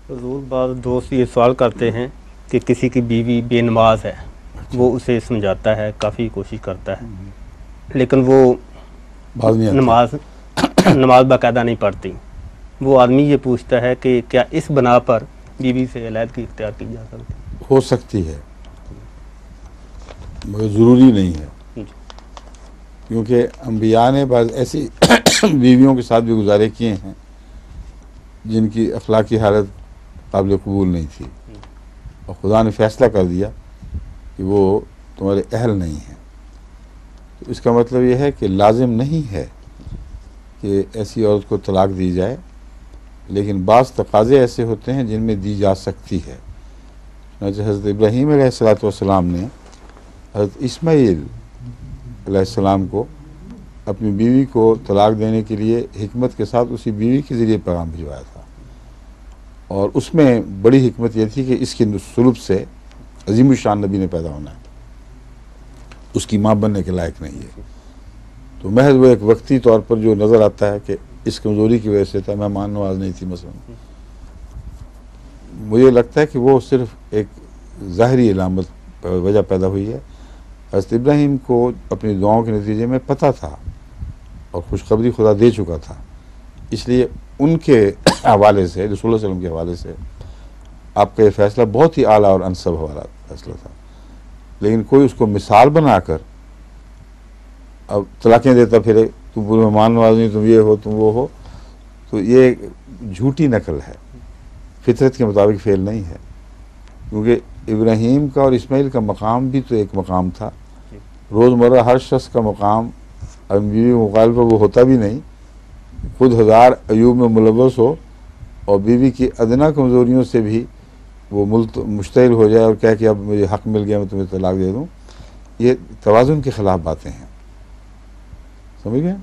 حضور بعض دوست یہ سوال کرتے ہیں کہ کسی کی بیوی بے نماز ہے، وہ اسے سمجھاتا ہے، کافی کوشش کرتا ہے، لیکن وہ بعض نہیں آتے۔ نماز باقاعدہ نہیں پڑھتی۔ وہ آدمی یہ پوچھتا ہے کہ کیا اس بنا پر بیوی سے علیحدگی اختیار کی جا سکتی ہے؟ ہو سکتی ہے مگر ضروری نہیں ہے، جی کیونکہ انبیاء نے بعض ایسی بیویوں کے ساتھ بھی گزارے کیے ہیں جن کی اخلاقی حالت قابل قبول نہیں تھی، اور خدا نے فیصلہ کر دیا کہ وہ تمہارے اہل نہیں ہیں۔ تو اس کا مطلب یہ ہے کہ لازم نہیں ہے کہ ایسی عورت کو طلاق دی جائے، لیکن بعض تقاضے ایسے ہوتے ہیں جن میں دی جا سکتی ہے۔ چنانچہ حضرت ابراہیم علیہ السلام نے حضرت اسماعیل علیہ السلام کو اپنی بیوی کو طلاق دینے کے لیے حکمت کے ساتھ اسی بیوی کے ذریعے پیغام بھجوایا تھا، اور اس میں بڑی حکمت یہ تھی کہ اس کی سلب سے عظیم الشان نبی نے پیدا ہونا ہے، اس کی ماں بننے کے لائق نہیں ہے۔ تو محض وہ ایک وقتی طور پر جو نظر آتا ہے کہ اس کمزوری کی وجہ سے تھا، مہمان نواز نہیں تھی مثلا، مجھے لگتا ہے کہ وہ صرف ایک ظاہری علامت وجہ پیدا ہوئی ہے۔ حضرت ابراہیم کو اپنی دعاؤں کے نتیجے میں پتہ تھا اور خوشخبری خدا دے چکا تھا، اس لیے ان کے حوالے سے، رسول اللہ صلی اللہ علیہ وسلم کے حوالے سے آپ کا یہ فیصلہ بہت ہی اعلیٰ اور انسب والا فیصلہ تھا۔ لیکن کوئی اس کو مثال بنا کر اب طلاقیں دیتا پھرے، تم مہمان نواز نہیں، تم یہ ہو، تم وہ ہو، تو یہ جھوٹی نقل ہے، فطرت کے مطابق فعل نہیں ہے، کیونکہ ابراہیم کا اور اسماعیل کا مقام بھی تو ایک مقام تھا۔ روزمرہ ہر شخص کا مقام بیوی مقابل پر وہ ہوتا بھی نہیں، خود ہزار عیوب میں ملوث ہو اور بیوی کی ادنا کمزوریوں سے بھی وہ مشتعل ہو جائے اور کہے کہ اب مجھے حق مل گیا، میں تمہیں طلاق دے دوں، یہ توازن کے خلاف باتیں ہیں، سمجھ گئے؟